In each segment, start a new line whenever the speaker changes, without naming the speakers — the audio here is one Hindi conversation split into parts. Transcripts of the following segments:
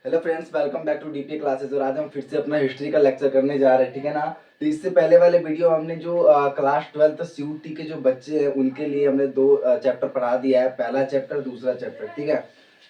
Hello friends, welcome back to DP classes. और आज हम फिर से अपना हिस्ट्री का लेक्चर करने जा रहे हैं, ठीक है ना। तो इससे पहले वाले वीडियो हमने जो क्लास 12 सीयूटी के जो बच्चे हैं उनके लिए हमने दो चैप्टर पढ़ा दिया है। पहला चैप्टर, दूसरा चैप्टर, ठीक है।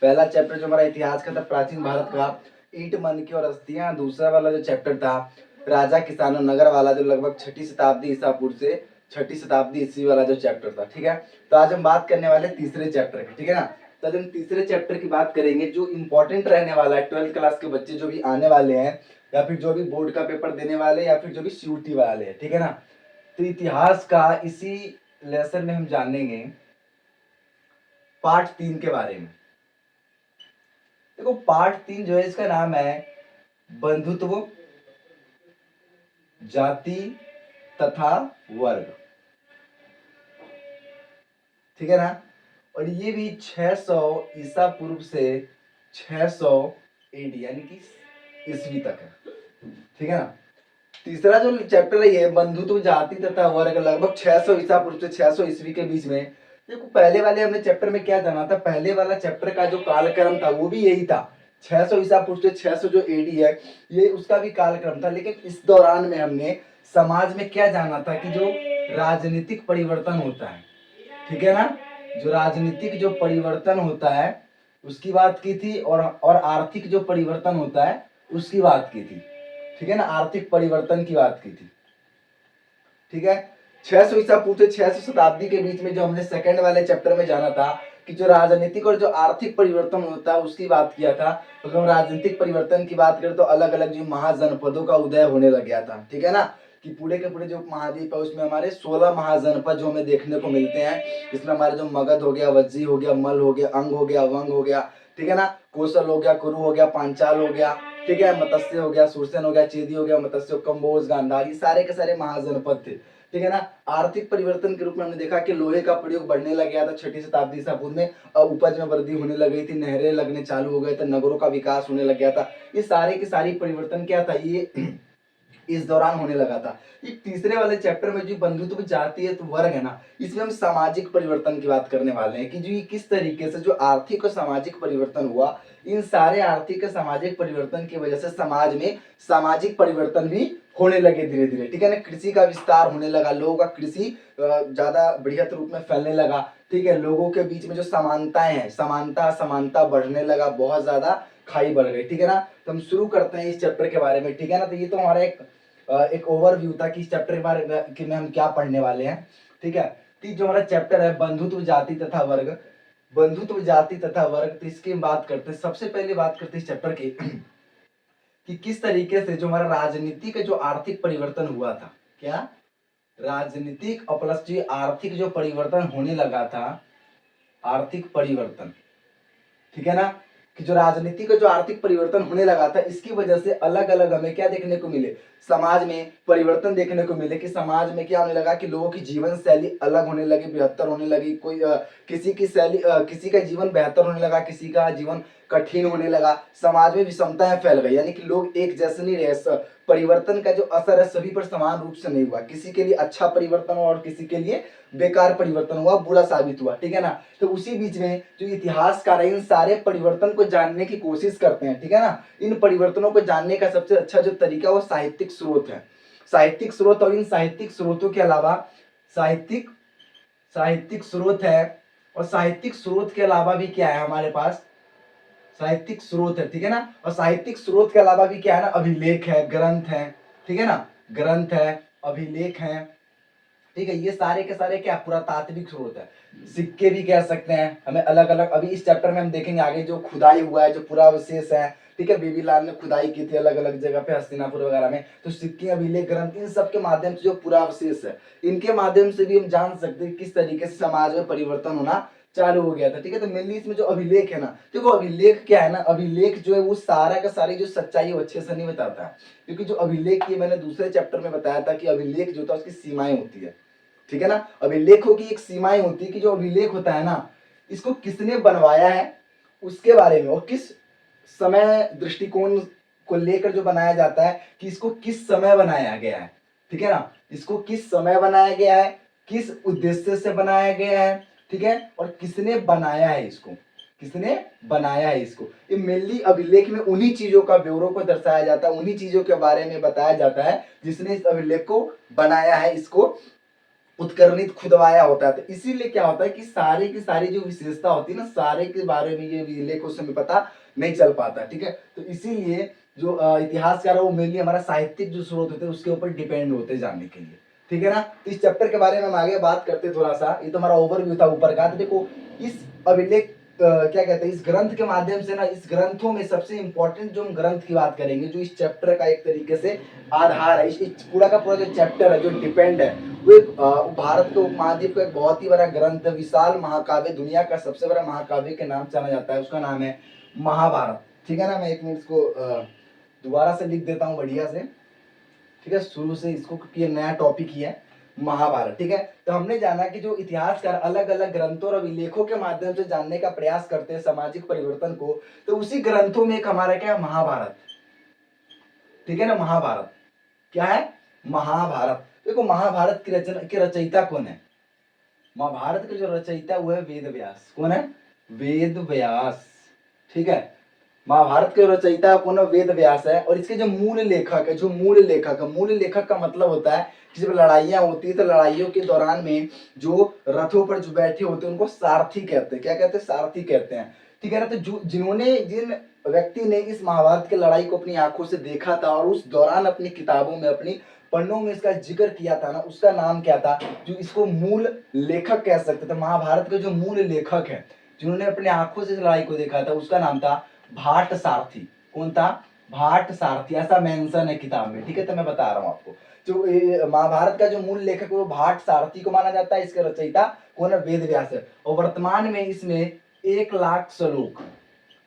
पहला चैप्टर जो हमारा इतिहास का था, प्राचीन भारत का, ईंट मन की और अस्थियां। दूसरा वाला जो चैप्टर था, राजा किसानों नगर वाला, जो लगभग 6ठी शताब्दी ईसा पूर्व से 6ठी शताब्दी ईस्वी वाला जो चैप्टर था, ठीक है। तो आज हम बात करने वाले तीसरे चैप्टर की, ठीक है ना। तो हम तीसरे चैप्टर की बात करेंगे जो इंपॉर्टेंट रहने वाला है 12th क्लास के बच्चे जो भी आने वाले हैं, या फिर जो भी बोर्ड का पेपर देने वाले, या फिर जो भी सीयूटी वाले हैं, ठीक है ना। तो इतिहास का इसी लेसन में हम जानेंगे पार्ट 3 के बारे में। देखो, पार्ट 3 जो है इसका नाम है बंधुत्व, जाति तथा वर्ग, ठीक है ना। और ये भी 600 ईसा पूर्व से 600 एडी यानी कि ईस्वी तक है, ठीक है ना। तीसरा जो चैप्टर है ये बंधुत्व, जाति तथा वर्ग, लगभग 600 ईसा पूर्व से 600 ईस्वी के बीच में। देखो, पहले वाले हमने चैप्टर में क्या जाना था, पहले वाला चैप्टर का जो कालक्रम था वो भी यही था। 600 ईसा पूर्व से 600 जो एडी है, ये उसका भी कालक्रम था। लेकिन इस दौरान में हमने समाज में क्या जाना था कि जो राजनीतिक परिवर्तन होता है, ठीक है ना, जो राजनीतिक जो परिवर्तन होता है उसकी बात की थी, और आर्थिक जो परिवर्तन होता है उसकी बात की थी, ठीक है ना। आर्थिक परिवर्तन की बात की थी, ठीक है। 600 ईसा पूर्व से 600 शताब्दी के बीच में जो हमने सेकंड वाले चैप्टर में जाना था कि जो राजनीतिक और जो आर्थिक परिवर्तन होता है उसकी बात किया था। तो हम राजनीतिक परिवर्तन की बात करें तो अलग अलग जो महाजनपदों का उदय होने लग गया था, ठीक है ना। कि पूरे के पूरे जो महाद्वीप है उसमें हमारे 16 महाजनपद जो हमें देखने को मिलते हैं। इसमें हमारे जो मगध हो गया, वज्जी हो गया, मल हो गया, अंग हो गया, वंग हो गया, ठीक है ना। कौशल हो गया, कुरु हो गया, पांचाल हो गया, ठीक है, मत्स्य हो गया, सुरसेन हो गया, चेदी हो गया, मत्स्य, कंबोज, गांधार, ये सारे के सारे महाजनपद थे, ठीक है ना। आर्थिक परिवर्तन के रूप में हमने देखा कि लोहे का प्रयोग बढ़ने लग गया था 6ठी शताब्दी ईसा पूर्व में। उपज में वृद्धि होने लग गई थी, नहरें लगने चालू हो गए थे, नगरों का विकास होने लग गया था। ये सारे के सारी परिवर्तन क्या था, ये इस दौरान होने लगा था। ये तीसरे वाले चैप्टर में जो बंधुत्व, जाति है तो वर्ग है ना, इसमें हम सामाजिक परिवर्तन की बात करने वाले हैं कि जो ये किस तरीके से जो आर्थिक और सामाजिक परिवर्तन हुआ, इन सारे आर्थिक और सामाजिक परिवर्तन की वजह से समाज में सामाजिक परिवर्तन भी होने लगे धीरे धीरे, ठीक है ना। कृषि का विस्तार होने लगा, लोगों का कृषि ज्यादा बृहत रूप में फैलने लगा, ठीक है। लोगों के बीच में जो समानताएं हैं, समानता समानता बढ़ने लगा, बहुत ज्यादा खाई बढ़ गई, ठीक है ना। तो हम शुरू करते हैं इस चैप्टर के बारे में, ठीक है ना। तो ये तो हमारा एक ओवरव्यू था कि इस चैप्टर के बारे में हम क्या पढ़ने वाले हैं, ठीक है। तो जो हमारा चैप्टर है बंधुत्व, जाति तथा वर्ग, बंधुत्व, जाति तथा वर्ग, तो इसकी बात करते हैं। सबसे पहले बात करते हैं इस चैप्टर की कि किस तरीके से जो हमारा राजनीति का जो आर्थिक परिवर्तन हुआ था, क्या राजनीतिक और प्लस जो आर्थिक जो परिवर्तन होने लगा था, आर्थिक परिवर्तन, ठीक है ना। कि जो राजनीति का जो आर्थिक परिवर्तन होने लगा था, इसकी वजह से अलग अलग हमें क्या देखने को मिले, समाज में परिवर्तन देखने को मिले। कि समाज में क्या होने लगा कि लोगों की जीवन शैली अलग होने लगी, बेहतर होने लगी। कोई किसी की शैली, किसी का जीवन बेहतर होने लगा, किसी का जीवन कठिन होने लगा। समाज में विषमताएं फैल गई, यानी कि लोग एक जैसे नहीं रहे। परिवर्तन का जो असर है सभी पर समान रूप से नहीं हुआ। किसी के लिए अच्छा परिवर्तन हुआ और किसी के लिए बेकार परिवर्तन हुआ, बुरा साबित हुआ, ठीक है ना। तो उसी बीच में जो इतिहासकार है इन सारे परिवर्तन को जानने की कोशिश करते हैं, ठीक है ना। इन परिवर्तनों को जानने का सबसे अच्छा जो तरीका वो साहित्यिक स्रोत है, साहित्यिक स्रोत। और इन साहित्यिक स्रोतों के अलावा साहित्यिक साहित्यिक स्रोत है, और साहित्यिक स्रोत के अलावा भी क्या है हमारे पास, साहित्यिक स्रोत है, ठीक है ना। और साहित्यिक स्रोत के अलावा भी क्या है ना, अभिलेख है, ग्रंथ है, ठीक है ना। ग्रंथ है, अभिलेख है, ठीक है। ये सारे के सारे क्या पुरातात्विक स्रोत है, सिक्के भी कह सकते हैं। हमें अलग अलग, अभी इस चैप्टर में हम देखेंगे आगे जो खुदाई हुआ है, जो पुरावशेष है, ठीक है। बीबी लाल ने खुदाई की थी अलग अलग जगह पे, हस्तिनापुर वगैरह में। तो सिक्के, अभिलेख, ग्रंथ, इन सब के माध्यम से जो पुरावशेष है, इनके माध्यम से भी हम जान सकते हैं किस तरीके से समाज में परिवर्तन होना चालू हो गया था, ठीक है। तो मेनली इसमें जो अभिलेख है ना, देखो अभिलेख क्या है ना, अभिलेख जो है वो सारा का सारी जो सच्चाई है अच्छे से नहीं बताता है। क्योंकि जो अभिलेख की मैंने दूसरे चैप्टर में बताया था कि अभिलेख जो था उसकी सीमाएं होती है, ठीक है ना। अभिलेखों की एक सीमाएं होती है कि जो अभिलेख होता है ना, इसको किसने बनवाया है उसके बारे में, और किस समय दृष्टिकोण को लेकर जो बनाया जाता है कि इसको किस समय बनाया गया है, ठीक है ना। इसको किस समय बनाया गया है, किस उद्देश्य से बनाया गया है, ठीक है, और किसने बनाया है इसको, किसने बनाया है इसको। ये मेनली अभिलेख में उन्हीं चीजों का ब्यौरों को दर्शाया जाता है, उन्हीं चीजों के बारे में बताया जाता है जिसने इस अभिलेख को बनाया है, इसको उत्कर्णित खुदवाया होता है। तो इसीलिए क्या होता है कि सारी की सारी जो विशेषता होती है ना, सारे के बारे में ये अभिलेख उस समय पता नहीं चल पाता, ठीक है। तो इसीलिए जो इतिहासकार है वो मेनली हमारा साहित्यिक जो स्रोत होते हैं उसके ऊपर डिपेंड होते हैं जानने के लिए, ठीक है ना। तो इस चैप्टर के बारे में हम आगे बात करते थोड़ा सा, ये तो हमारा ओवरव्यू था ऊपर का। तो देखो इस अभिलेख क्या कहते हैं, इस ग्रंथ के माध्यम से ना, इस ग्रंथों में सबसे इंपॉर्टेंट जो हम ग्रंथ की बात करेंगे, जो इस चैप्टर का एक तरीके से आधार है, इस पूरा का पूरा जो चैप्टर है जो डिपेंड है, वो भारत के उपमहाद्वीप का एक बहुत ही बड़ा ग्रंथ है, विशाल महाकाव्य, दुनिया का सबसे बड़ा महाकाव्य के नाम जाना जाता है, उसका नाम है महाभारत, ठीक है ना। मैं एक मिनट इसको दोबारा से लिख देता हूँ बढ़िया से, ठीक है, शुरू से इसको, क्योंकि ये नया टॉपिक ही है महाभारत, ठीक है। तो हमने जाना कि जो इतिहासकार अलग अलग ग्रंथों और अभिलेखों के माध्यम से जानने का प्रयास करते हैं सामाजिक परिवर्तन को, तो उसी ग्रंथों में एक हमारा क्या है, महाभारत, ठीक है ना। महाभारत क्या है, महाभारत। देखो महाभारत की रचना के रचयिता कौन है, महाभारत के जो रचयिता वो है वेद व्यास। कौन है, वेद व्यास, ठीक है। महाभारत के रचयिता कौन है, वेद व्यास है। और इसके जो मूल लेखक है, जो मूल लेखक का मतलब होता है कि जब लड़ाइयाँ होती है तो लड़ाइयों के दौरान में जो रथों पर जो बैठे होते हैं उनको सारथी कहते हैं। क्या कहते हैं, सारथी कहते हैं, ठीक है ना। तो जो जिन व्यक्ति ने इस महाभारत की लड़ाई को अपनी आंखों से देखा था और उस दौरान अपनी किताबों में, अपनी पन्नों में इसका जिक्र किया था ना, उसका नाम क्या था, जो इसको मूल लेखक कह सकते थे, महाभारत के जो मूल लेखक है जिन्होंने अपने आंखों से इस लड़ाई को देखा था, उसका नाम था भाट सारथी। कौन था, भाट सारथी, ऐसा मेंशन है किताब में, ठीक है। तो मैं बता रहा हूँ आपको, जो महाभारत का जो मूल लेखक है वो भाट सारथी को माना जाता है। इसके रचयिता कौन है, वेद व्यास है। और वर्तमान में इसमें 1,00,000 श्लोक,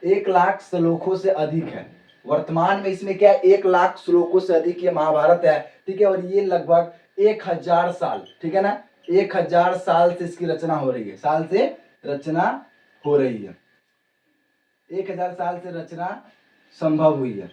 1,00,000 श्लोकों से अधिक है। वर्तमान में इसमें क्या है, 1,00,000 श्लोकों से अधिक ये महाभारत है, ठीक है। और ये लगभग 1,000 साल, ठीक है ना, 1,000 साल से इसकी रचना हो रही है, साल से रचना हो रही है, 1,000 साल से रचना संभव हुई है,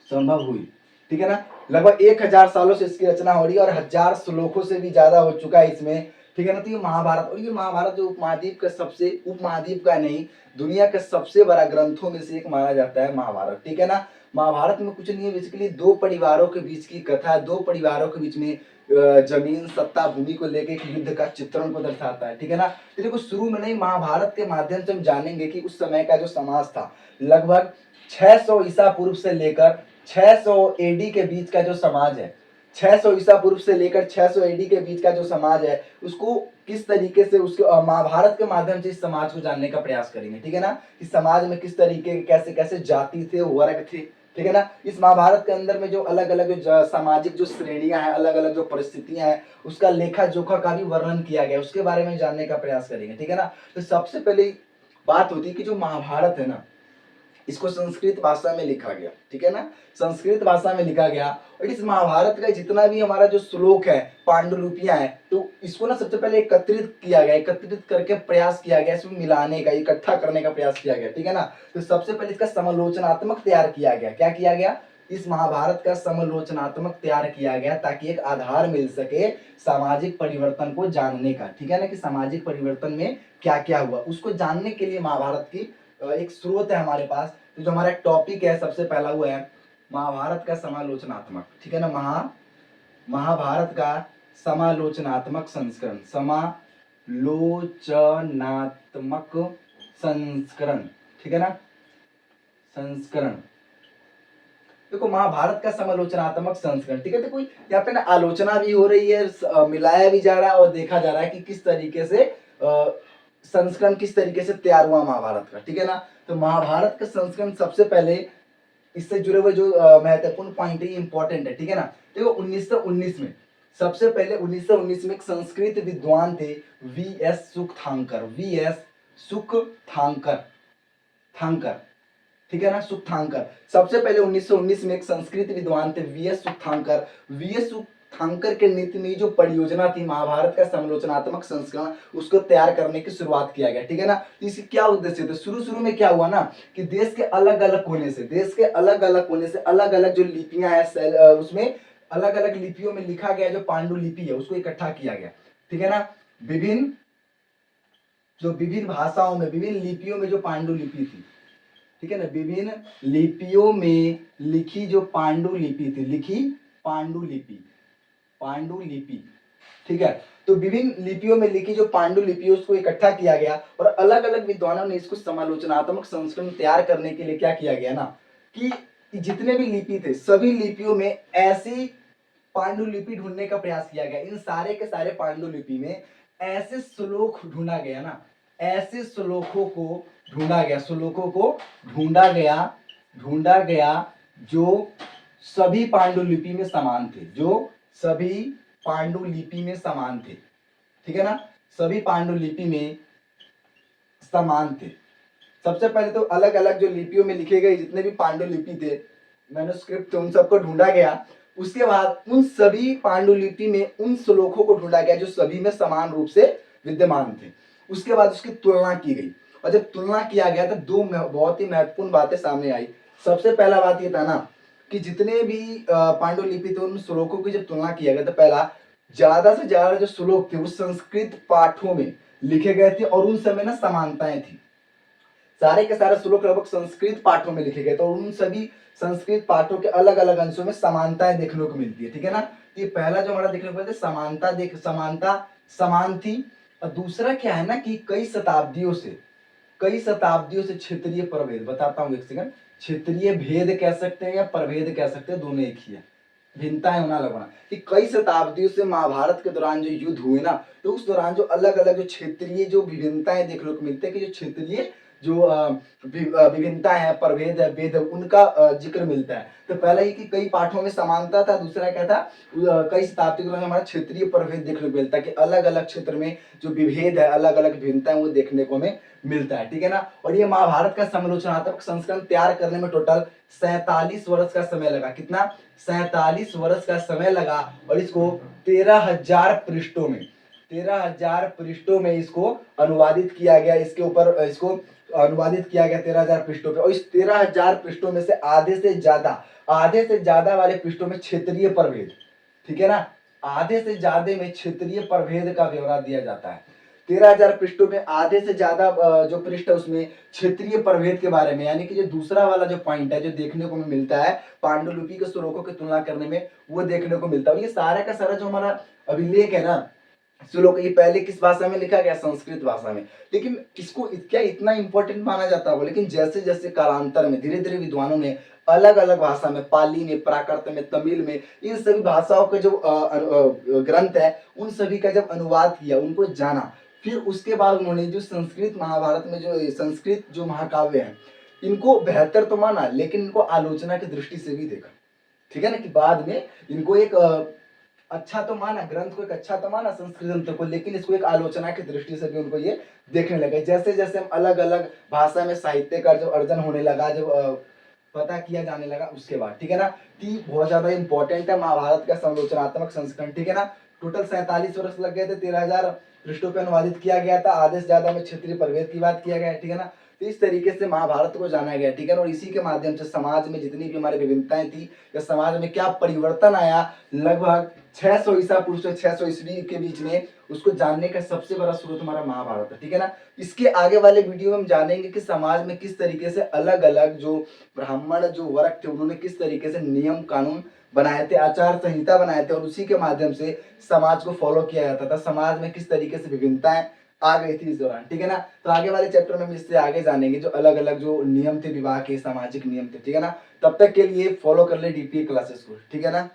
संभव हुई, ठीक है ना। लगभग 1,000 सालों से इसकी रचना हो रही है और 1,000 श्लोकों से भी ज्यादा हो चुका है इसमें, ठीक है ना। तो ये महाभारत, और ये महाभारत जो उपमहाद्वीप का सबसे, उपमहाद्वीप का नहीं, दुनिया के सबसे बड़ा ग्रंथों में से एक माना जाता है महाभारत, ठीक है ना। महाभारत में कुछ नहीं है, बेसिकली दो परिवारों के बीच की कथा है, दो परिवारों के बीच में जमीन सत्ता भूमि को लेकर एक युद्ध का चित्रण को दर्शाता है, ठीक है ना। तो देखो शुरू में नहीं, महाभारत के माध्यम से हम जानेंगे कि उस समय का जो समाज था, लगभग 600 ईसा पूर्व से लेकर 600 एडी के बीच का जो समाज है, 600 ईसा पूर्व से लेकर 600 एडी के बीच का जो समाज है, उसको किस तरीके से, उसके महाभारत के माध्यम से इस समाज को जानने का प्रयास करेंगे, ठीक है ना। इस समाज में किस तरीके के कैसे कैसे जाति थे, वर्ग थे, ठीक है ना। इस महाभारत के अंदर में जो अलग अलग जो सामाजिक जो श्रेणियां हैं, अलग अलग जो परिस्थितियां हैं, उसका लेखा जोखा का भी वर्णन किया गया, उसके बारे में जानने का प्रयास करेंगे, ठीक है ना। तो सबसे पहले बात होती है कि जो महाभारत है ना, इसको संस्कृत भाषा में लिखा गया, ठीक है ना, संस्कृत भाषा में लिखा गया। और इस महाभारत का जितना भी हमारा जो श्लोक है, पांडुलिपियां हैं, तो इसको ना सबसे पहले एकत्रित किया गया, एकत्रित करके प्रयास किया गया, इसमें मिलाने का, इकट्ठा करने का प्रयास किया गया, ठीक है ना। तो सबसे पहले इसका समालोचनात्मक तैयार किया गया। क्या किया गया, इस महाभारत का समालोचनात्मक तैयार किया गया ताकि एक आधार मिल सके सामाजिक परिवर्तन को जानने का, ठीक है ना, कि सामाजिक परिवर्तन में क्या क्या हुआ, उसको जानने के लिए महाभारत की एक स्रोत है हमारे पास। तो जो हमारा टॉपिक है सबसे पहला वो है महाभारत का समालोचनात्मक, ठीक है ना, महाभारत का समालोचनात्मक संस्करण, समालोचनात्मक संस्करण, ठीक है ना, संस्करण। देखो महाभारत का समालोचनात्मक संस्करण, ठीक है। देखो यहाँ पे ना आलोचना भी हो रही है, मिलाया भी जा रहा है और देखा जा रहा है कि किस तरीके से संस्करण किस तरीके से तैयार हुआ महाभारत का, ठीक है ना। तो महाभारत का संस्करण सबसे पहले इससे जुड़े हुए जो महत्वपूर्ण पॉइंट है, इंपॉर्टेंट है, ठीक है ना। देखो 1919 में, सबसे पहले 1919 में एक संस्कृत विद्वान थे वीएस सुखथांकर, वीएस सुखथांकर, थांकर, ठीक है ना, सुखथांकर। सबसे पहले 1919 में एक संस्कृत विद्वान थे वीएस सुखथांकर, वीएस सुखथांकर के नीति में जो परियोजना थी महाभारत का समालोचनात्मक संस्करण, उसको तैयार करने की शुरुआत किया गया, ठीक है ना। तो इसकी क्या उद्देश्य था, शुरू शुरू में क्या हुआ ना कि देश के अलग अलग कोने से, देश के अलग अलग कोने से अलग अलग जो लिपियां हैं, उसमें अलग अलग लिपियों में लिखा गया जो पांडुलिपि है उसको इकट्ठा किया गया, ठीक है ना। विभिन्न जो विभिन्न भाषाओं में, विभिन्न लिपियों में जो पांडुलिपि थी, ठीक है ना, विभिन्न लिपियों में लिखी जो पांडुलिपि थी, लिखी पांडुलिपि, पांडुलिपि, ठीक है। तो विभिन्न लिपियों में लिखी जो पांडुलिपि उसको इकट्ठा किया गया और अलग अलग विद्वानों ने इसको समालोचनात्मक संस्करण तैयार करने के लिए क्या किया गया ना, कि जितने भी लिपि थे सभी लिपियों में ऐसी पांडुलिपि ढूंढने का प्रयास किया गया। इन सारे के सारे पांडुलिपि में ऐसे श्लोक ढूंढा गया ना, ऐसे श्लोकों को ढूंढा गया, श्लोकों को ढूंढा गया जो सभी पांडुलिपि में समान थे, जो सभी पांडुलिपि में समान थे, ठीक है ना, सभी पांडुलिपि में समान थे। सबसे पहले तो अलग अलग जो लिपियों में लिखे गए जितने भी पांडुलिपि थे, मैन्युस्क्रिप्ट थे, उन सबको ढूंढा गया। उसके बाद उन सभी पांडुलिपि में उन श्लोकों को ढूंढा गया जो सभी में समान रूप से विद्यमान थे। उसके बाद उसकी तुलना की गई और जब तुलना किया गया तो दो बहुत ही महत्वपूर्ण बातें सामने आई। सबसे पहला बात ये था ना कि जितने भी पांडुलिपि थे उन श्लोकों की जब तुलना किया गया तो पहला, ज्यादा से ज्यादा जो श्लोक थे वो संस्कृत पाठों में लिखे गए थे और उन समय ना समानताएं थी। सारे के सारे श्लोक लगभग संस्कृत पाठों में लिखे गए थे और उन सभी संस्कृत पाठों के अलग अलग अंशों में समानताएं देखने को मिलती है, ठीक है ना। ये पहला जो हमारा देखने को मिलता है समानता समान थी। और दूसरा क्या है ना कि कई शताब्दियों से क्षेत्रीय प्रभेद, बताता हूँ एक सेकंड, क्षेत्रीय भेद कह सकते हैं या प्रभेद कह सकते हैं, दोनों एक ही है, भिन्नताएं होना लगना कि कई शताब्दियों से महाभारत के दौरान जो युद्ध हुए ना तो उस दौरान जो अलग अलग जो क्षेत्रीय जो विभिन्नताएं देखने को मिलते हैं कि जो क्षेत्रीय जो विभिन्नता है, प्रभेद है, भेद है, उनका जिक्र मिलता है। तो पहला ही कि कई पाठों में समानता था, दूसरा क्या था, कई शताब्दी के दौरान हमारा क्षेत्रीय प्रभेद देखने को मिलता है कि अलग अलग क्षेत्र में जो विभेद है, अलग अलग भिन्नता है वो देखने को हमें मिलता है, ठीक है ना। और ये महाभारत का समालोचनात्मक संस्करण तैयार करने में टोटल 47 वर्ष का समय लगा। कितना? 47 वर्ष का समय लगा और इसको 13,000 पृष्ठों में 13,000 पृष्ठों में इसको अनुवादित किया गया। इसके ऊपर इसको अनुवादित किया गया 13,000 पृष्ठों पे और इस 13,000 पृष्ठों में से आधे से ज्यादा वाले पृष्ठों में क्षेत्रीय प्रभेद, ठीक है ना, आधे से ज्यादा में क्षेत्रीय प्रभेद का ब्यौरा दिया जाता है। 13,000 पृष्ठों में आधे से ज्यादा जो पृष्ठ है उसमें क्षेत्रीय प्रभेद के बारे में, यानी कि जो दूसरा वाला जो पॉइंट है जो देखने को मिलता है पांडुलिपि के श्लोकों की तुलना करने में, वो देखने को मिलता है। और ये सारा का सारा जो हमारा अभिलेख है ना श्लोक, ये पहले किस भाषा में लिखा गया? संस्कृत भाषा में। लेकिन इसको क्या इतना इंपॉर्टेंट माना जाता है? लेकिन जैसे जैसे कालांतर में धीरे धीरे विद्वानों ने अलग अलग भाषा में, पाली में, प्राकृत में, तमिल में, इन सभी भाषाओं के जो ग्रंथ है उन सभी का जब अनुवाद किया, उनको जाना, फिर उसके बाद उन्होंने जो संस्कृत महाभारत में जो संस्कृत जो महाकाव्य है इनको बेहतर तो माना, लेकिन इनको आलोचना की दृष्टि से भी देखा, ठीक है ना, कि बाद में इनको एक अच्छा तो माना, ग्रंथ को एक अच्छा तो माना संस्कृत ग्रंथ को, लेकिन इसको एक आलोचना की दृष्टि से भी उनको ये देखने लगे। जैसे जैसे हम अलग अलग भाषा में साहित्य का जो अर्जन होने लगा, जब पता किया जाने लगा उसके बाद, ठीक है ना, कि बहुत ज्यादा इंपॉर्टेंट है महाभारत का समालोचनात्मक संस्करण, ठीक है ना। टोटल 47 वर्ष लग गए थे, 13,000 पृष्ठों पर अनुवादित किया गया था, आधे से ज्यादा में क्षेत्रीय प्रभेद की बात किया गया, ठीक है ना। तो इस तरीके से महाभारत को जाना गया, ठीक है ना। और इसी के माध्यम से समाज में जितनी भी हमारी विभिन्नताएं थी या समाज में क्या परिवर्तन आया, लगभग 600 ईसा पूर्व से 600 ईस्वी के बीच में, उसको जानने का सबसे बड़ा स्रोत हमारा महाभारत है, ठीक है ना। इसके आगे वाले वीडियो में हम जानेंगे कि समाज में किस तरीके से अलग अलग जो ब्राह्मण जो वर्ग थे उन्होंने किस तरीके से नियम कानून बनाए थे, आचार संहिता बनाए थे और उसी के माध्यम से समाज को फॉलो किया जाता था। समाज में किस तरीके से विभिन्नताएं आ गई थी इस दौरान, ठीक है ना। तो आगे वाले चैप्टर में हम इससे आगे जानेंगे जो अलग अलग जो नियम थे विवाह के, सामाजिक नियम थे, ठीक है ना। तब तक के लिए फॉलो कर ले डीपीए क्लासेस को, ठीक है ना।